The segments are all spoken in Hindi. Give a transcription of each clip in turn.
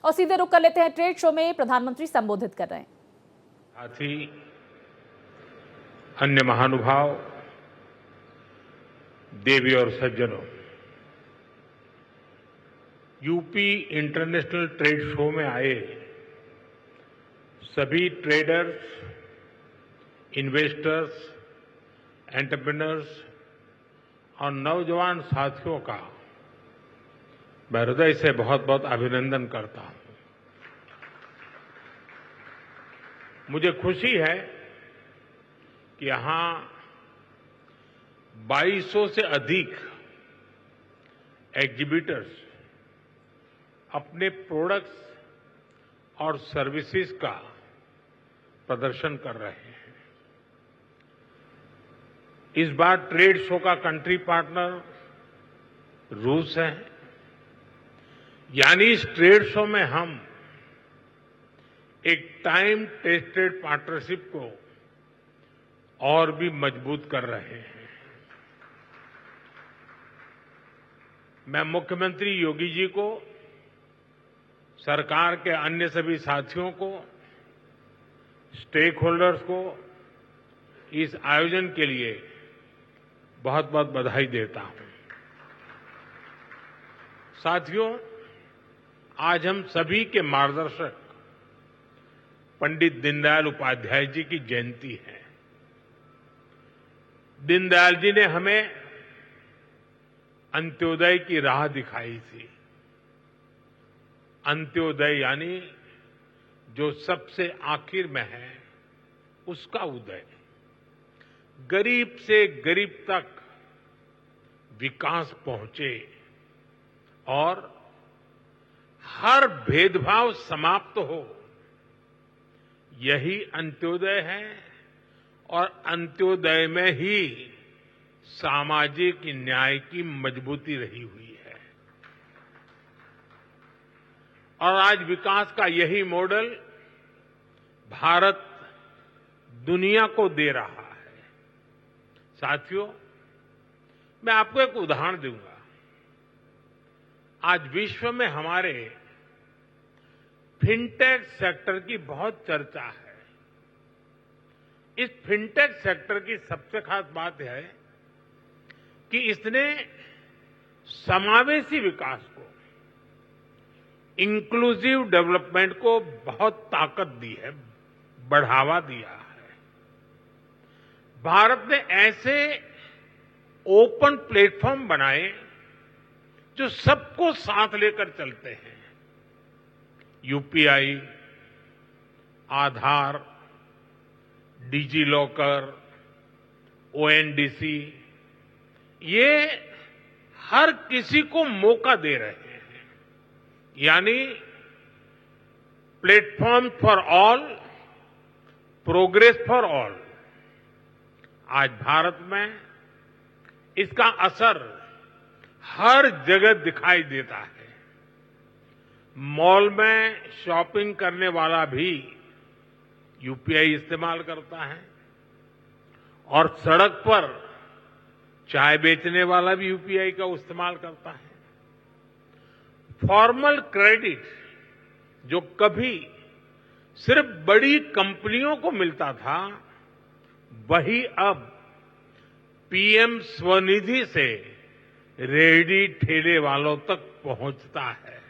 और सीधे रुक कर लेते हैं ट्रेड शो में प्रधानमंत्री संबोधित कर रहे हैं। साथ ही अन्य महानुभाव, देवी और सज्जनों, यूपी इंटरनेशनल ट्रेड शो में आए सभी ट्रेडर्स, इन्वेस्टर्स, एंटरप्रेन्योर्स और नौजवान साथियों का मैं हृदय से बहुत बहुत अभिनंदन करता हूं। मुझे खुशी है कि यहां 2200 से अधिक एग्जीबिटर्स अपने प्रोडक्ट्स और सर्विसेज का प्रदर्शन कर रहे हैं। इस बार ट्रेड शो का कंट्री पार्टनर रूस है, यानी इस ट्रेड शो में हम एक टाइम टेस्टेड पार्टनरशिप को और भी मजबूत कर रहे हैं। मैं मुख्यमंत्री योगी जी को, सरकार के अन्य सभी साथियों को, स्टेक होल्डर्स को इस आयोजन के लिए बहुत बहुत बधाई देता हूं। साथियों, आज हम सभी के मार्गदर्शक पंडित दीनदयाल उपाध्याय जी की जयंती है। दीनदयाल जी ने हमें अंत्योदय की राह दिखाई थी। अंत्योदय यानी जो सबसे आखिर में है उसका उदय, गरीब से गरीब तक विकास पहुंचे और हर भेदभाव समाप्त हो, यही अंत्योदय है। और अंत्योदय में ही सामाजिक न्याय की मजबूती रही हुई है। और आज विकास का यही मॉडल भारत दुनिया को दे रहा है। साथियों, मैं आपको एक उदाहरण दूंगा। आज विश्व में हमारे फिनटेक सेक्टर की बहुत चर्चा है। इस फिनटेक सेक्टर की सबसे खास बात है कि इसने समावेशी विकास को, इंक्लूसिव डेवलपमेंट को बहुत ताकत दी है, बढ़ावा दिया है। भारत ने ऐसे ओपन प्लेटफॉर्म बनाए जो सबको साथ लेकर चलते हैं। यूपीआई, आधार, डिजी लॉकर, ओएनडीसी, ये हर किसी को मौका दे रहे हैं। यानी platform for all, progress for all. आज भारत में इसका असर हर जगह दिखाई देता है। मॉल में शॉपिंग करने वाला भी यूपीआई इस्तेमाल करता है और सड़क पर चाय बेचने वाला भी यूपीआई का इस्तेमाल करता है। फॉर्मल क्रेडिट जो कभी सिर्फ बड़ी कंपनियों को मिलता था, वही अब पीएम स्वनिधि से रेहड़ी ठेले वालों तक पहुंचता है।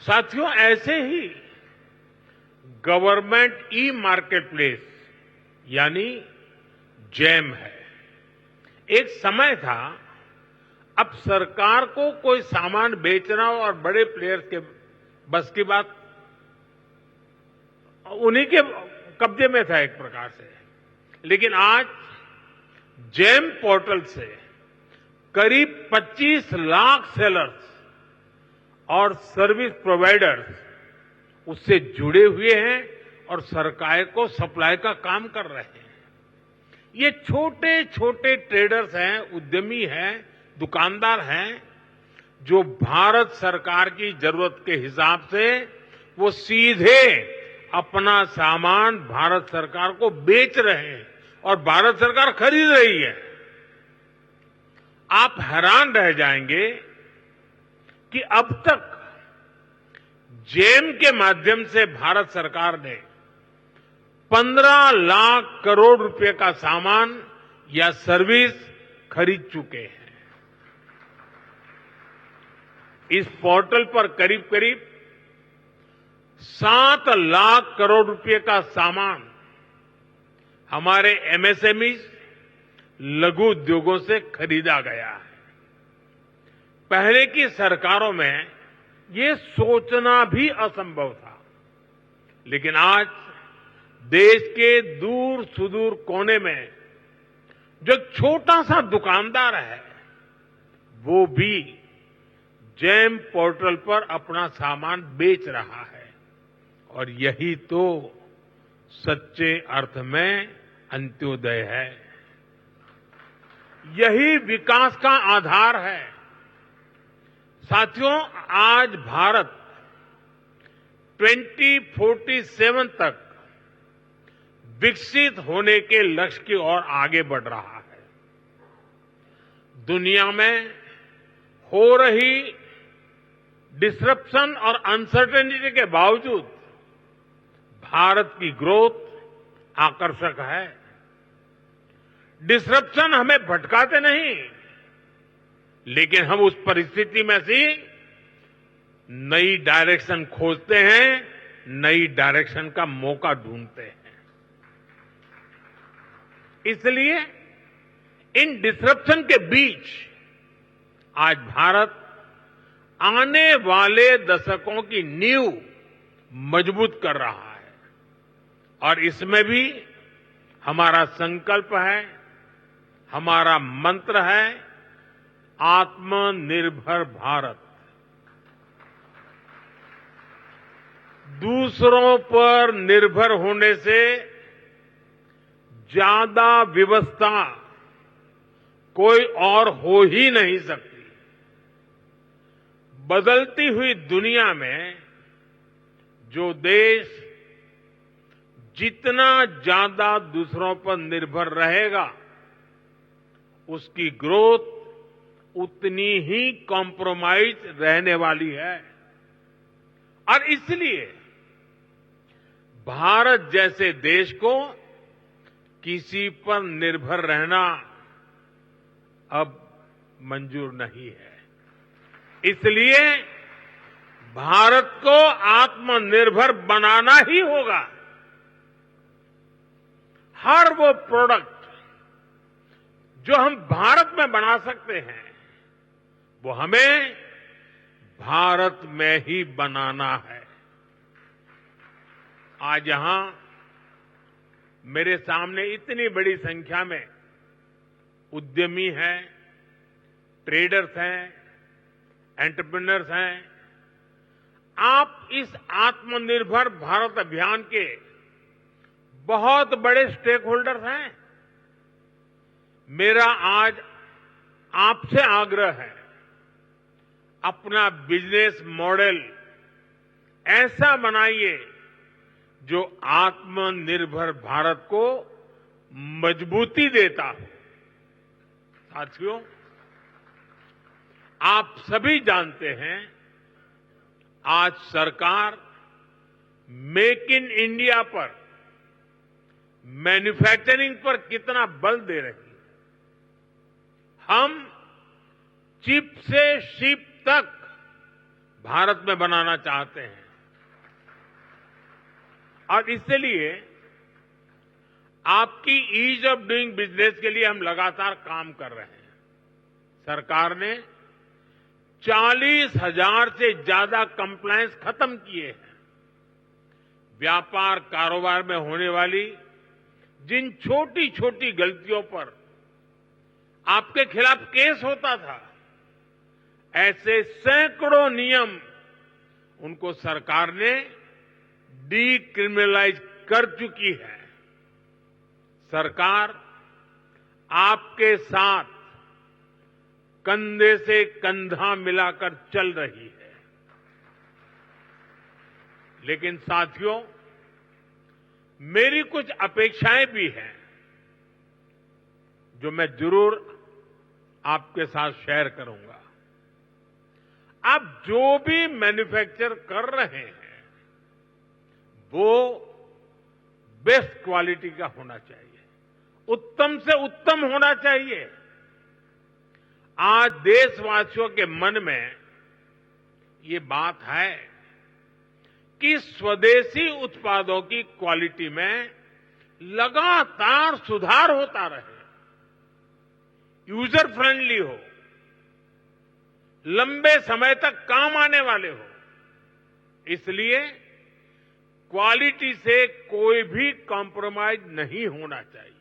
साथियों, ऐसे ही गवर्नमेंट ई मार्केटप्लेस यानी जैम है। एक समय था, अब सरकार को कोई सामान बेचना हो और बड़े प्लेयर्स के बस की बात, उन्हीं के कब्जे में था एक प्रकार से। लेकिन आज जैम पोर्टल से करीब 25 लाख सेलर्स और सर्विस प्रोवाइडर्स उससे जुड़े हुए हैं और सरकार को सप्लाई का काम कर रहे हैं। ये छोटे छोटे ट्रेडर्स हैं, उद्यमी हैं, दुकानदार हैं, जो भारत सरकार की जरूरत के हिसाब से वो सीधे अपना सामान भारत सरकार को बेच रहे हैं और भारत सरकार खरीद रही है। आप हैरान रह जाएंगे कि अब तक जेम के माध्यम से भारत सरकार ने 15 लाख करोड़ रुपए का सामान या सर्विस खरीद चुके हैं। इस पोर्टल पर करीब करीब 7 लाख करोड़ रुपए का सामान हमारे एमएसएमई लघु उद्योगों से खरीदा गया है। पहले की सरकारों में ये सोचना भी असंभव था, लेकिन आज देश के दूर सुदूर कोने में जो छोटा सा दुकानदार है, वो भी जेम पोर्टल पर अपना सामान बेच रहा है। और यही तो सच्चे अर्थ में अंत्योदय है, यही विकास का आधार है। साथियों, आज भारत 2047 तक विकसित होने के लक्ष्य की ओर आगे बढ़ रहा है। दुनिया में हो रही डिसरप्शन और अनसर्टेनिटी के बावजूद भारत की ग्रोथ आकर्षक है। डिसरप्शन हमें भटकाते नहीं, लेकिन हम उस परिस्थिति में से नई डायरेक्शन खोजते हैं, नई डायरेक्शन का मौका ढूंढते हैं। इसलिए इन डिसरप्शन के बीच आज भारत आने वाले दशकों की नींव मजबूत कर रहा है। और इसमें भी हमारा संकल्प है, हमारा मंत्र है, आत्मनिर्भर भारत। दूसरों पर निर्भर होने से ज्यादा व्यवस्था कोई और हो ही नहीं सकती। बदलती हुई दुनिया में जो देश जितना ज्यादा दूसरों पर निर्भर रहेगा, उसकी ग्रोथ उतनी ही कॉम्प्रोमाइज रहने वाली है। और इसलिए भारत जैसे देश को किसी पर निर्भर रहना अब मंजूर नहीं है। इसलिए भारत को आत्मनिर्भर बनाना ही होगा। हर वो प्रोडक्ट जो हम भारत में बना सकते हैं, वो हमें भारत में ही बनाना है। आज यहां मेरे सामने इतनी बड़ी संख्या में उद्यमी हैं, ट्रेडर्स हैं, एंटरप्रेन्योर्स हैं। आप इस आत्मनिर्भर भारत अभियान के बहुत बड़े स्टेक होल्डर्स हैं। मेरा आज आपसे आग्रह है, अपना बिजनेस मॉडल ऐसा बनाइए जो आत्मनिर्भर भारत को मजबूती देता हो। साथियों, आप सभी जानते हैं, आज सरकार मेक इन इंडिया पर, मैन्युफैक्चरिंग पर कितना बल दे रही है। हम चिप से शिप तक भारत में बनाना चाहते हैं। और इसलिए आपकी ईज ऑफ डूइंग बिजनेस के लिए हम लगातार काम कर रहे हैं। सरकार ने 40,000 से ज्यादा कंप्लायंस खत्म किए हैं। व्यापार कारोबार में होने वाली जिन छोटी छोटी गलतियों पर आपके खिलाफ केस होता था, ऐसे सैकड़ों नियम उनको सरकार ने डीक्रिमिनलाइज कर चुकी है। सरकार आपके साथ कंधे से कंधा मिलाकर चल रही है। लेकिन साथियों, मेरी कुछ अपेक्षाएं भी हैं जो मैं जरूर आपके साथ शेयर करूंगा। आप जो भी मैन्युफैक्चर कर रहे हैं वो बेस्ट क्वालिटी का होना चाहिए, उत्तम से उत्तम होना चाहिए। आज देशवासियों के मन में ये बात है कि स्वदेशी उत्पादों की क्वालिटी में लगातार सुधार होता रहे, यूजर फ्रेंडली हो, लंबे समय तक काम आने वाले हो। इसलिए क्वालिटी से कोई भी कॉम्प्रोमाइज नहीं होना चाहिए।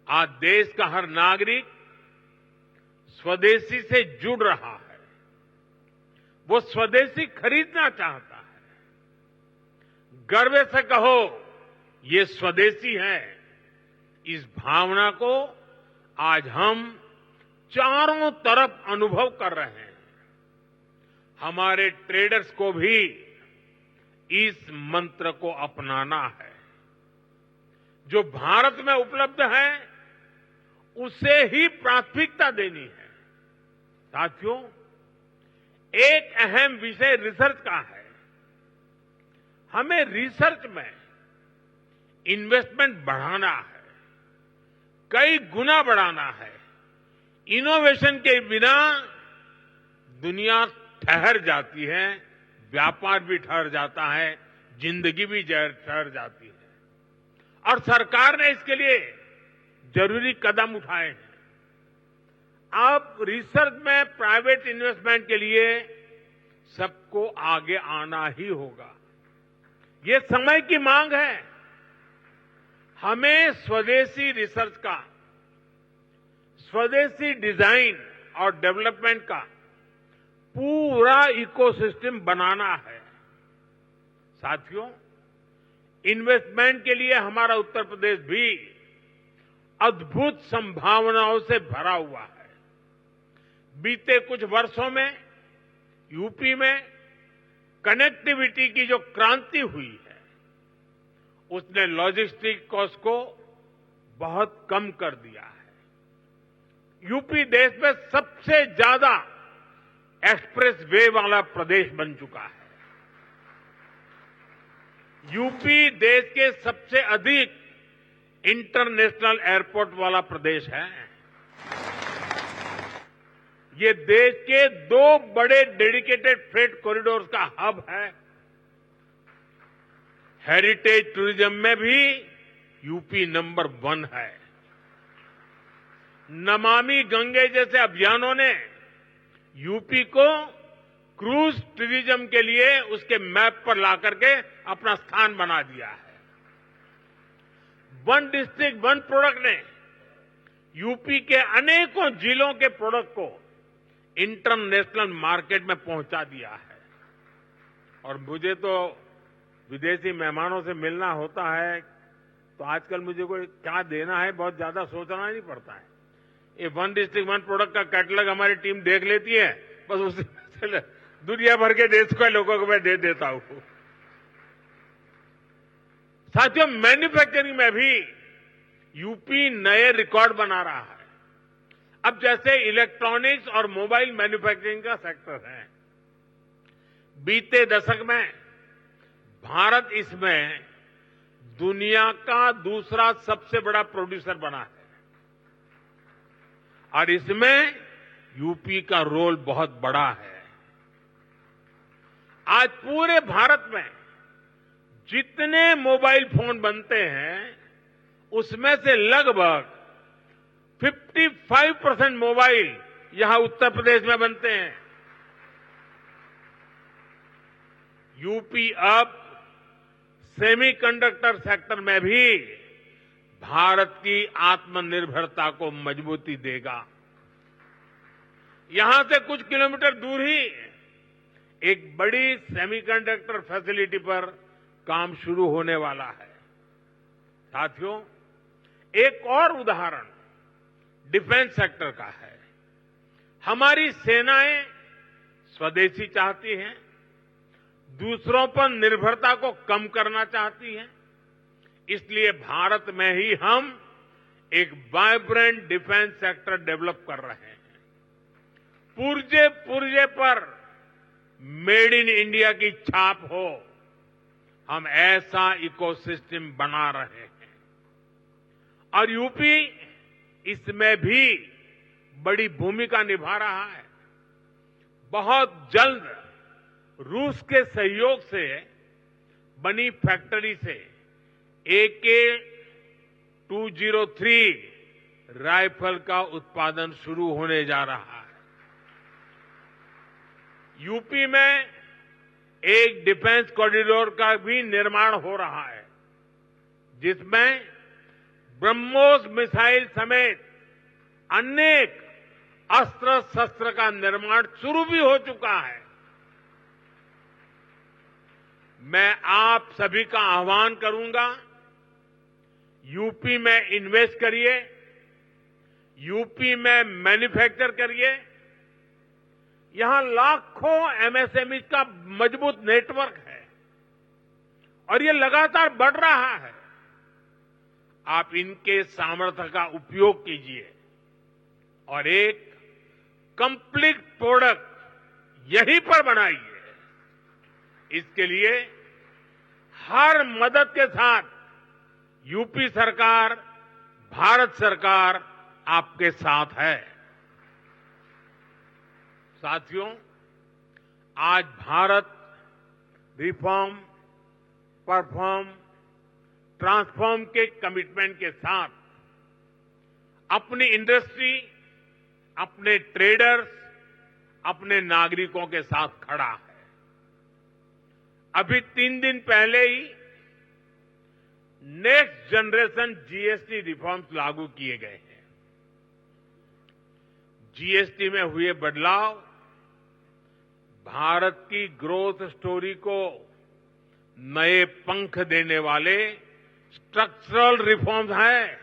आज देश का हर नागरिक स्वदेशी से जुड़ रहा है, वो स्वदेशी खरीदना चाहता है। गर्व से कहो ये स्वदेशी है। इस भावना को आज हम चारों तरफ अनुभव कर रहे हैं। हमारे ट्रेडर्स को भी इस मंत्र को अपनाना है। जो भारत में उपलब्ध है उसे ही प्राथमिकता देनी है। साथियों, एक अहम विषय रिसर्च का है। हमें रिसर्च में इन्वेस्टमेंट बढ़ाना है, कई गुना बढ़ाना है। इनोवेशन के बिना दुनिया ठहर जाती है, व्यापार भी ठहर जाता है, जिंदगी भी ठहर जाती है। और सरकार ने इसके लिए जरूरी कदम उठाए हैं। अब रिसर्च में प्राइवेट इन्वेस्टमेंट के लिए सबको आगे आना ही होगा। ये समय की मांग है। हमें स्वदेशी रिसर्च का, स्वदेशी डिजाइन और डेवलपमेंट का पूरा इकोसिस्टम बनाना है। साथियों, इन्वेस्टमेंट के लिए हमारा उत्तर प्रदेश भी अद्भुत संभावनाओं से भरा हुआ है। बीते कुछ वर्षों में यूपी में कनेक्टिविटी की जो क्रांति हुई है उसने लॉजिस्टिक कॉस्ट को बहुत कम कर दिया है। यूपी देश में सबसे ज्यादा एक्सप्रेस वे वाला प्रदेश बन चुका है। यूपी देश के सबसे अधिक इंटरनेशनल एयरपोर्ट वाला प्रदेश है। ये देश के 2 बड़े डेडिकेटेड फ्रेट कॉरिडोर्स का हब है। हेरिटेज टूरिज्म में भी यूपी नंबर 1 है। नमामि गंगे जैसे अभियानों ने यूपी को क्रूज टूरिज्म के लिए उसके मैप पर ला करके अपना स्थान बना दिया है। वन डिस्ट्रिक्ट वन प्रोडक्ट ने यूपी के अनेकों जिलों के प्रोडक्ट को इंटरनेशनल मार्केट में पहुंचा दिया है। और मुझे तो विदेशी मेहमानों से मिलना होता है तो आजकल मुझे कोई क्या देना है बहुत ज्यादा सोचना नहीं पड़ता है। ये वन डिस्ट्रिक्ट वन प्रोडक्ट का कैटलॉग हमारी टीम देख लेती है, बस उसी दुनिया भर के देश के लोगों को मैं दे देता हूं। साथियों, मैन्युफैक्चरिंग में भी यूपी नए रिकॉर्ड बना रहा है। अब जैसे इलेक्ट्रॉनिक्स और मोबाइल मैन्युफैक्चरिंग का सेक्टर है, बीते दशक में भारत इसमें दुनिया का दूसरा सबसे बड़ा प्रोड्यूसर बना है और इसमें यूपी का रोल बहुत बड़ा है। आज पूरे भारत में जितने मोबाइल फोन बनते हैं उसमें से लगभग 55% मोबाइल यहां उत्तर प्रदेश में बनते हैं। यूपी अब सेमीकंडक्टर सेक्टर में भी भारत की आत्मनिर्भरता को मजबूती देगा। यहां से कुछ किलोमीटर दूर ही एक बड़ी सेमीकंडक्टर फैसिलिटी पर काम शुरू होने वाला है। साथियों, एक और उदाहरण डिफेंस सेक्टर का है। हमारी सेनाएं स्वदेशी चाहती हैं, दूसरों पर निर्भरता को कम करना चाहती हैं। इसलिए भारत में ही हम एक वाइब्रेंट डिफेंस सेक्टर डेवलप कर रहे हैं। पुर्जे पुर्जे पर मेड इन इंडिया की छाप हो, हम ऐसा इकोसिस्टम बना रहे हैं और यूपी इसमें भी बड़ी भूमिका निभा रहा है। बहुत जल्द रूस के सहयोग से बनी फैक्ट्री से AK-203 राइफल का उत्पादन शुरू होने जा रहा है। यूपी में एक डिफेंस कॉरिडोर का भी निर्माण हो रहा है, जिसमें ब्रह्मोस मिसाइल समेत अनेक अस्त्र शस्त्र का निर्माण शुरू भी हो चुका है। मैं आप सभी का आह्वान करूंगा, यूपी में इन्वेस्ट करिए, यूपी में मैन्युफैक्चर करिए। यहां लाखों एमएसएमई का मजबूत नेटवर्क है और ये लगातार बढ़ रहा है। आप इनके सामर्थ्य का उपयोग कीजिए और एक कंप्लीट प्रोडक्ट यहीं पर बनाइए। इसके लिए हर मदद के साथ यूपी सरकार, भारत सरकार आपके साथ है। साथियों, आज भारत रिफॉर्म, परफॉर्म, ट्रांसफॉर्म के कमिटमेंट के साथ अपनी इंडस्ट्री, अपने ट्रेडर्स, अपने नागरिकों के साथ खड़ा है। अभी 3 दिन पहले ही नेक्स्ट जनरेशन जीएसटी रिफॉर्म्स लागू किए गए हैं। जीएसटी में हुए बदलाव भारत की ग्रोथ स्टोरी को नए पंख देने वाले स्ट्रक्चरल रिफॉर्म्स हैं।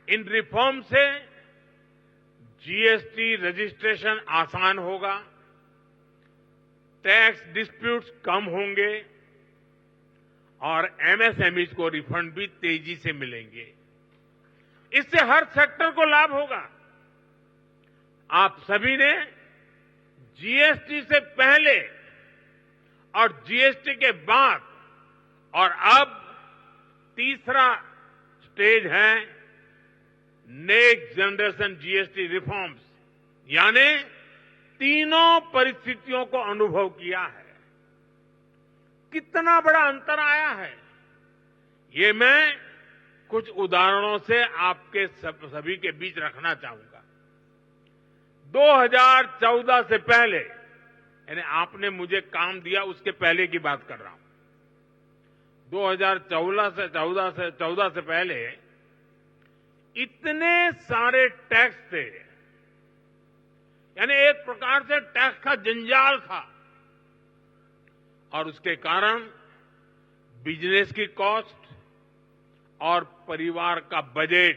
इन रिफॉर्म से जीएसटी रजिस्ट्रेशन आसान होगा, टैक्स डिस्प्यूट्स कम होंगे और एमएसएमईज को रिफंड भी तेजी से मिलेंगे। इससे हर सेक्टर को लाभ होगा। आप सभी ने जीएसटी से पहले और जीएसटी के बाद और अब तीसरा स्टेज है नेक्स्ट जनरेशन जीएसटी रिफॉर्म्स, यानी तीनों परिस्थितियों को अनुभव किया है। कितना बड़ा अंतर आया है, ये मैं कुछ उदाहरणों से आपके सभी के बीच रखना चाहूंगा। 2014 से पहले, यानी आपने मुझे काम दिया उसके पहले की बात कर रहा हूं। 2014 से पहले इतने सारे टैक्स थे, यानी एक प्रकार से टैक्स का जंजाल था और उसके कारण बिजनेस की कॉस्ट और परिवार का बजट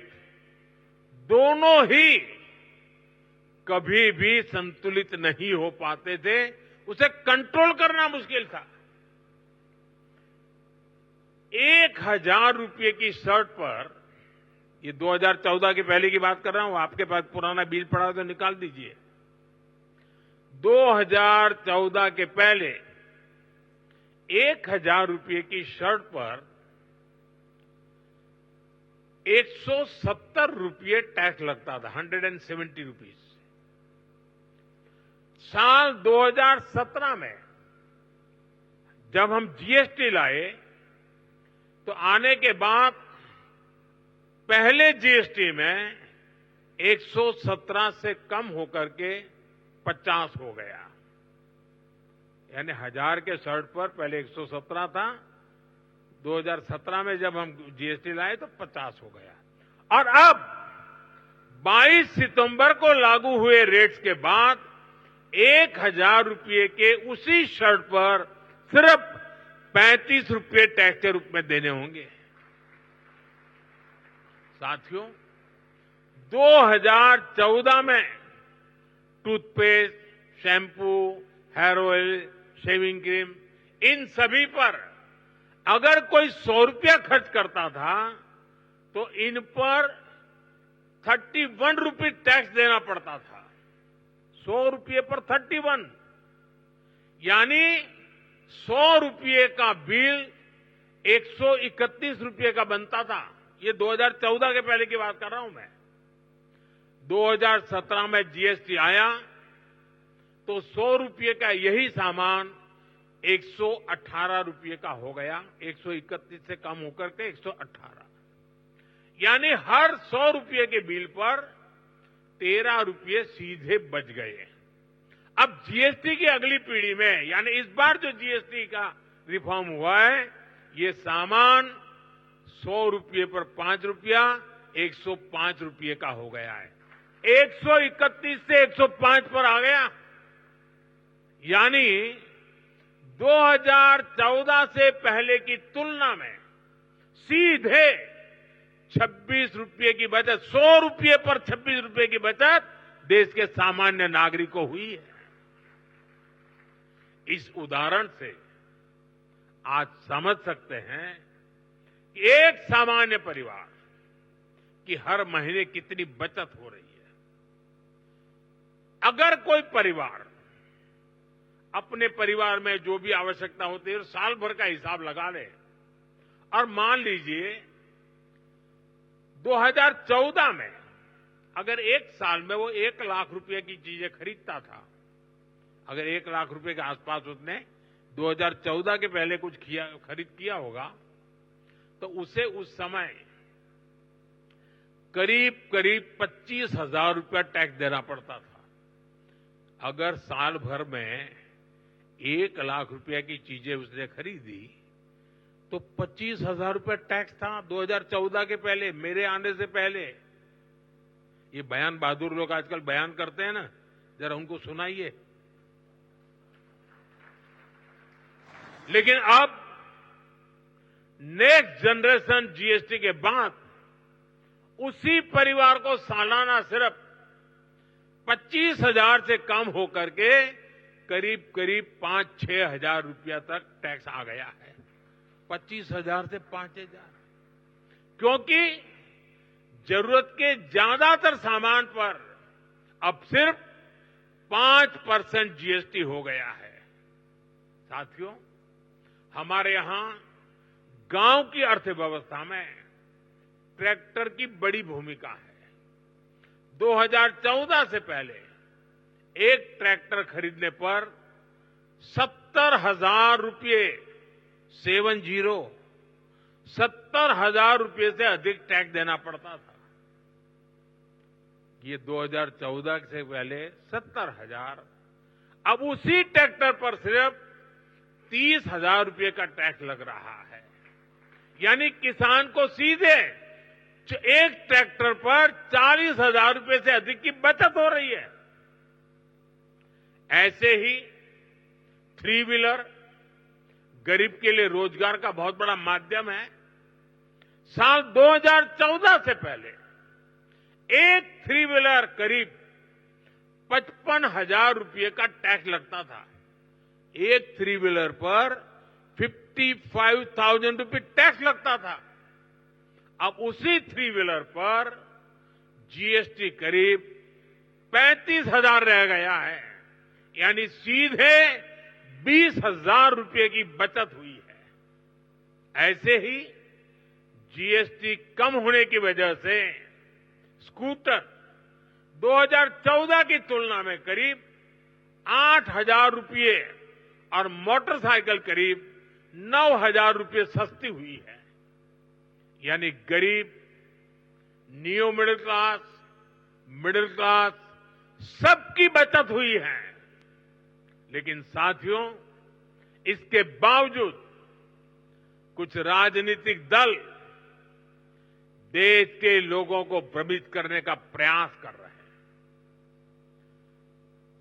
दोनों ही कभी भी संतुलित नहीं हो पाते थे। उसे कंट्रोल करना मुश्किल था। 1000 रुपये की शर्ट पर, ये 2014 के पहले की बात कर रहा हूं, आपके पास पुराना बिल पड़ा हो तो निकाल दीजिए। 2014 के पहले 1000 रुपये की शर्ट पर 170 रुपये टैक्स लगता था, 170 रुपीज। साल 2017 में जब हम जीएसटी लाए तो आने के बाद पहले जीएसटी में 117 से कम होकर के 50 हो गया। यानी 1000 के शर्ट पर पहले 117 था, 2017 में जब हम जीएसटी लाए तो 50 हो गया। और अब 22 सितंबर को लागू हुए रेट्स के बाद 1000 रुपये के उसी शर्ट पर सिर्फ 35 रुपये टैक्स के रूप में देने होंगे। साथियों, 2014 में toothpaste, shampoo, hair oil, shaving cream, इन सभी पर अगर कोई 100 रुपया खर्च करता था तो इन पर 31 रुपये टैक्स देना पड़ता था। रुपये पर 31, यानी 100 रुपये का बिल 131 रुपये का बनता था। ये 2014 के पहले की बात कर रहा हूं मैं। 2017 में जीएसटी आया तो 100 रुपये का यही सामान 118 रुपये का हो गया, 131 से कम होकर के 118, यानी हर 100 रुपये के बिल पर 13 रुपये सीधे बच गए। अब जीएसटी की अगली पीढ़ी में, यानी इस बार जो जीएसटी का रिफॉर्म हुआ है, ये सामान 100 रुपये पर 5 रुपया 105 रुपये का हो गया है। 131 से 105 पर आ गया, यानी 2014 से पहले की तुलना में सीधे 26 रुपये की बचत, 100 रुपये पर 26 रुपये की बचत देश के सामान्य नागरिक को हुई है। इस उदाहरण से आज समझ सकते हैं कि एक सामान्य परिवार की हर महीने कितनी बचत हो रही है। अगर कोई परिवार अपने परिवार में जो भी आवश्यकता होती है साल भर का हिसाब लगा ले, और मान लीजिए 2014 में अगर एक साल में वो 1 लाख रुपए की चीजें खरीदता था, अगर 1 लाख रुपए के आसपास उसने 2014 के पहले कुछ खरीद किया होगा, तो उसे उस समय करीब 25,000 रुपया टैक्स देना पड़ता था। अगर साल भर में 1 लाख रुपया की चीजें उसने खरीदी तो 25,000 रुपया टैक्स था 2014 के पहले, मेरे आने से पहले। ये बयान बहादुर लोग आजकल बयान करते हैं ना, जरा उनको सुनाइए। लेकिन अब नेक्स्ट जनरेशन जीएसटी के बाद उसी परिवार को सालाना सिर्फ 25,000 से कम होकर के करीब 5-6 हजार रुपया तक टैक्स आ गया है। 25,000 से 5,000, क्योंकि जरूरत के ज्यादातर सामान पर अब सिर्फ 5% जीएसटी हो गया है। साथियों, हमारे यहां गांव की अर्थव्यवस्था में ट्रैक्टर की बड़ी भूमिका है। 2014 से पहले एक ट्रैक्टर खरीदने पर 70,000 रुपये 70,000 रुपये से अधिक टैक्स देना पड़ता था। ये 2014 से पहले 70,000, अब उसी ट्रैक्टर पर सिर्फ 30,000 रुपये का टैक्स लग रहा है। यानी किसान को सीधे एक ट्रैक्टर पर 40,000 रुपये से अधिक की बचत हो रही है। ऐसे ही 3 व्हीलर गरीब के लिए रोजगार का बहुत बड़ा माध्यम है। साल 2014 से पहले एक 3 व्हीलर करीब 55,000 रुपये का टैक्स लगता था। एक 3 व्हीलर पर 55,000 रुपये टैक्स लगता था। अब उसी 3 व्हीलर पर जीएसटी करीब 35,000 रह गया है, यानी सीधे 20,000 रुपये की बचत हुई है। ऐसे ही जीएसटी कम होने की वजह से स्कूटर 2014 की तुलना में करीब 8,000 रुपये और मोटरसाइकिल करीब 9,000 रुपये सस्ती हुई है। यानी गरीब, नियो मिडिल क्लास सबकी बचत हुई है। लेकिन साथियों, इसके बावजूद कुछ राजनीतिक दल देश के लोगों को भ्रमित करने का प्रयास कर रहे हैं।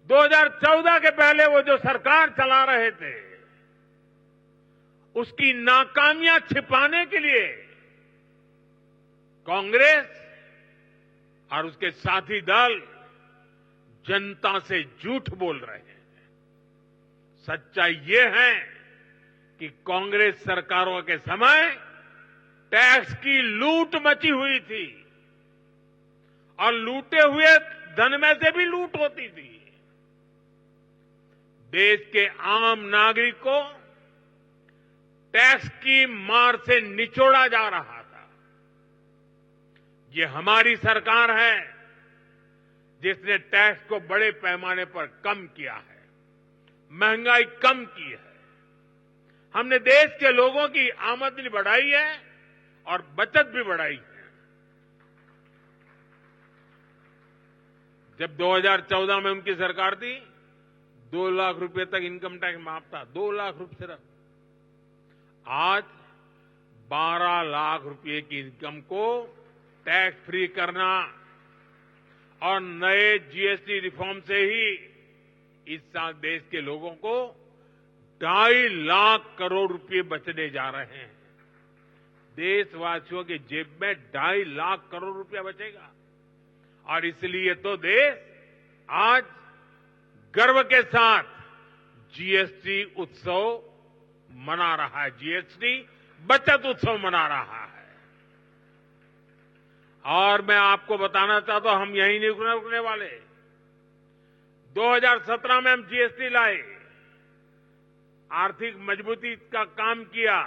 2014 के पहले वो जो सरकार चला रहे थे, उसकी नाकामियां छिपाने के लिए कांग्रेस और उसके साथी दल जनता से झूठ बोल रहे हैं। सच्चाई ये है कि कांग्रेस सरकारों के समय टैक्स की लूट मची हुई थी और लूटे हुए धन में से भी लूट होती थी। देश के आम नागरिक को टैक्स की मार से निचोड़ा जा रहा था। ये हमारी सरकार है जिसने टैक्स को बड़े पैमाने पर कम किया है, महंगाई कम की है। हमने देश के लोगों की आमदनी बढ़ाई है और बचत भी बढ़ाई है। जब 2014 में उनकी सरकार थी, 2 लाख रुपए तक इनकम टैक्स माफ था, 2 लाख रुपए सिर्फ। आज 12 लाख रुपए की इनकम को टैक्स फ्री करना और नए जीएसटी रिफॉर्म से ही इस साल देश के लोगों को 2.5 लाख करोड़ रुपए बचने जा रहे हैं। देशवासियों की जेब में 2.5 लाख करोड़ रुपया बचेगा और इसलिए तो देश आज गर्व के साथ जीएसटी उत्सव मना रहा है, जीएसटी बचत उत्सव मना रहा है। और मैं आपको बताना चाहता हूं, हम यहीं नहीं रुकने वाले। 2017 में हम जीएसटी लाए, आर्थिक मजबूती का काम किया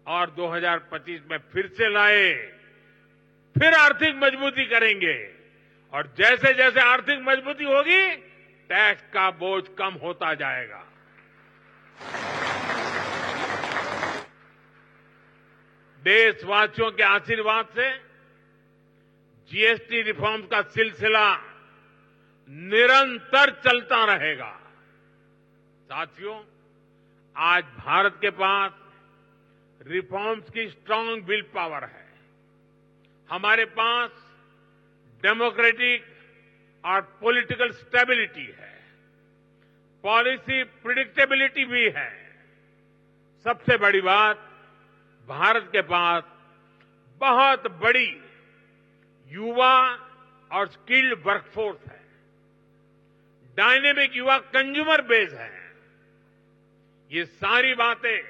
और 2025 में फिर से लाए, फिर आर्थिक मजबूती करेंगे और जैसे जैसे आर्थिक मजबूती होगी टैक्स का बोझ कम होता जाएगा। देशवासियों के आशीर्वाद से जीएसटी रिफॉर्म्स का सिलसिला निरंतर चलता रहेगा। साथियों, आज भारत के पास रिफॉर्म्स की स्ट्रांग विल पावर है। हमारे पास डेमोक्रेटिक और पॉलिटिकल स्टेबिलिटी है, पॉलिसी प्रिडिक्टेबिलिटी भी है। सबसे बड़ी बात, भारत के पास बहुत बड़ी युवा और स्किल्ड वर्कफोर्स है, डायनेमिक युवा कंज्यूमर बेस है। ये सारी बातें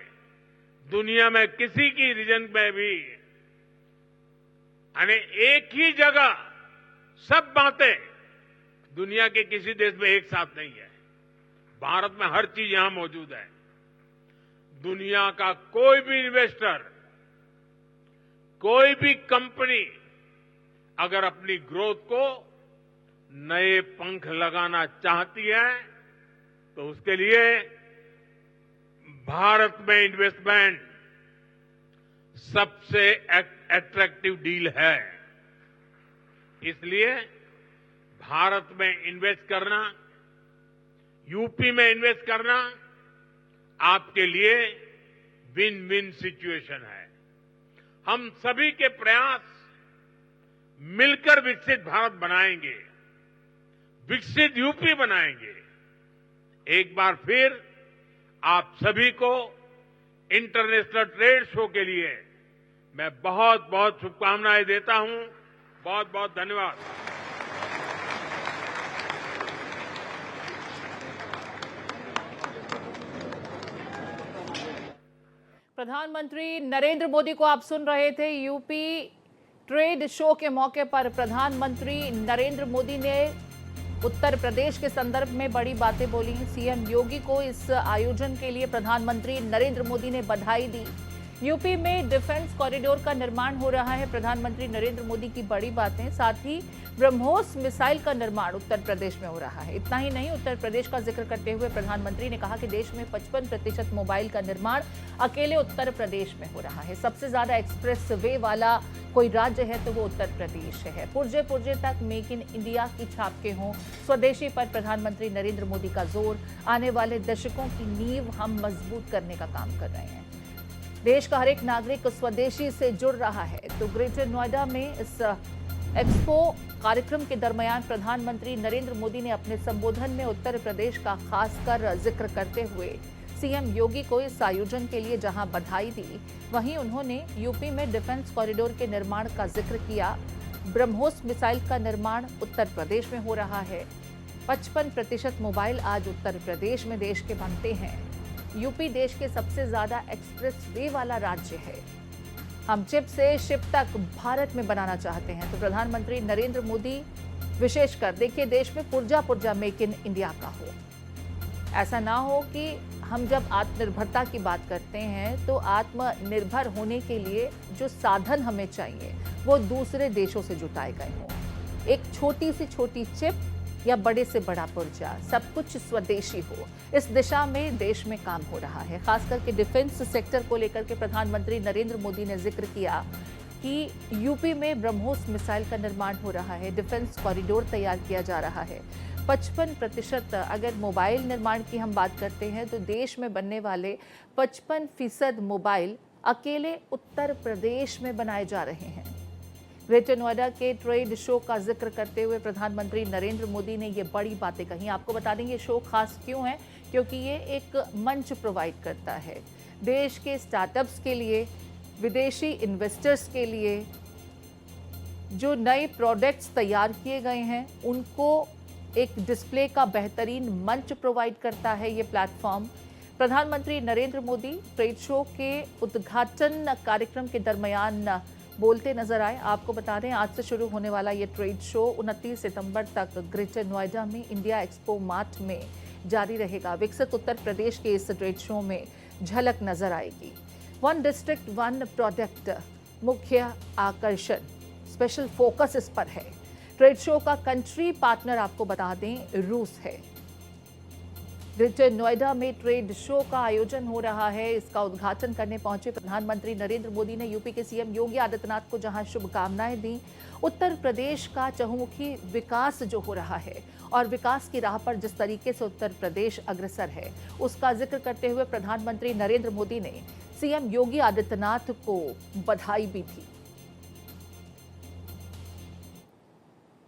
दुनिया में किसी की रीजन में भी, यानी एक ही जगह सब बातें दुनिया के किसी देश में एक साथ नहीं है। भारत में हर चीज यहां मौजूद है। दुनिया का कोई भी इन्वेस्टर, कोई भी कंपनी अगर अपनी ग्रोथ को नए पंख लगाना चाहती है तो उसके लिए भारत में इन्वेस्टमेंट सबसे अट्रैक्टिव डील है। इसलिए भारत में इन्वेस्ट करना, यूपी में इन्वेस्ट करना आपके लिए विन विन सिचुएशन है। हम सभी के प्रयास मिलकर विकसित भारत बनाएंगे, विकसित यूपी बनाएंगे। एक बार फिर आप सभी को इंटरनेशनल ट्रेड शो के लिए मैं बहुत बहुत शुभकामनाएं देता हूं। बहुत बहुत धन्यवाद। प्रधानमंत्री नरेंद्र मोदी को आप सुन रहे थे। यूपी ट्रेड शो के मौके पर प्रधानमंत्री नरेंद्र मोदी ने उत्तर प्रदेश के संदर्भ में बड़ी बातें बोली। सीएम योगी को इस आयोजन के लिए प्रधानमंत्री नरेंद्र मोदी ने बधाई दी। यूपी में डिफेंस कॉरिडोर का निर्माण हो रहा है, प्रधानमंत्री नरेंद्र मोदी की बड़ी बातें। साथ ही ब्रह्मोस मिसाइल का निर्माण उत्तर प्रदेश में हो रहा है। इतना ही नहीं, उत्तर प्रदेश का जिक्र करते हुए प्रधानमंत्री ने कहा कि देश में 55% मोबाइल का निर्माण अकेले उत्तर प्रदेश में हो रहा है। सबसे ज्यादा एक्सप्रेस वे वाला कोई राज्य है तो वो उत्तर प्रदेश है। पुर्जे पुर्जे तक मेक इन इंडिया की छाप के हों, स्वदेशी पर प्रधानमंत्री नरेंद्र मोदी का जोर। आने वाले दशकों की नींव हम मजबूत करने का काम कर रहे हैं। देश का हर एक नागरिक स्वदेशी से जुड़ रहा है। तो ग्रेटर नोएडा में इस एक्सपो कार्यक्रम के दरमियान प्रधानमंत्री नरेंद्र मोदी ने अपने संबोधन में उत्तर प्रदेश का खासकर जिक्र करते हुए सीएम योगी को इस आयोजन के लिए जहां बधाई दी, वहीं उन्होंने यूपी में डिफेंस कॉरिडोर के निर्माण का जिक्र किया। ब्रह्मोस मिसाइल का निर्माण उत्तर प्रदेश में हो रहा है। 55% मोबाइल आज उत्तर प्रदेश में देश के बनते हैं। यूपी देश के सबसे ज्यादा एक्सप्रेस वे वाला राज्य है। हम चिप से शिप तक भारत में बनाना चाहते हैं। तो प्रधानमंत्री नरेंद्र मोदी विशेषकर देखिए, देश में पुर्जा पुर्जा मेक इन इंडिया का हो। ऐसा ना हो कि हम जब आत्मनिर्भरता की बात करते हैं तो आत्मनिर्भर होने के लिए जो साधन हमें चाहिए वो दूसरे देशों से जुटाए गए हों। एक छोटी से छोटी चिप या बड़े से बड़ा पुर्जा, सब कुछ स्वदेशी हो, इस दिशा में देश में काम हो रहा है। खास करके डिफेंस सेक्टर को लेकर के प्रधानमंत्री नरेंद्र मोदी ने जिक्र किया कि यूपी में ब्रह्मोस मिसाइल का निर्माण हो रहा है, डिफेंस कॉरिडोर तैयार किया जा रहा है। 55% अगर मोबाइल निर्माण की हम बात करते हैं तो देश में बनने वाले 55% मोबाइल अकेले उत्तर प्रदेश में बनाए जा रहे हैं। ग्रेटर नोएडा के ट्रेड शो का जिक्र करते हुए प्रधानमंत्री नरेंद्र मोदी ने ये बड़ी बातें कही। आपको बता दें ये शो खास क्यों है, क्योंकि ये एक मंच प्रोवाइड करता है देश के स्टार्टअप्स के लिए, विदेशी इन्वेस्टर्स के लिए। जो नए प्रोडक्ट्स तैयार किए गए हैं उनको एक डिस्प्ले का बेहतरीन मंच प्रोवाइड करता है ये प्लेटफॉर्म। प्रधानमंत्री नरेंद्र मोदी ट्रेड शो के उद्घाटन कार्यक्रम के दरमियान बोलते नजर आए। आपको बता दें आज से शुरू होने वाला ये ट्रेड शो 29 सितंबर तक ग्रेटर नोएडा में इंडिया एक्सपो मार्ट में जारी रहेगा। विकसित उत्तर प्रदेश के इस ट्रेड शो में झलक नजर आएगी। वन डिस्ट्रिक्ट वन प्रोडक्ट मुख्य आकर्षण, स्पेशल फोकस इस पर है। ट्रेड शो का कंट्री पार्टनर आपको बता दें रूस है। ग्रेटर नोएडा में ट्रेड शो का आयोजन हो रहा है। इसका उद्घाटन करने पहुंचे प्रधानमंत्री नरेंद्र मोदी ने यूपी के सीएम योगी आदित्यनाथ को जहां शुभकामनाएं दी। उत्तर प्रदेश का चहुमुखी विकास जो हो रहा है और विकास की राह पर जिस तरीके से उत्तर प्रदेश अग्रसर है उसका जिक्र करते हुए प्रधानमंत्री नरेंद्र मोदी ने सीएम योगी आदित्यनाथ को बधाई भी दी।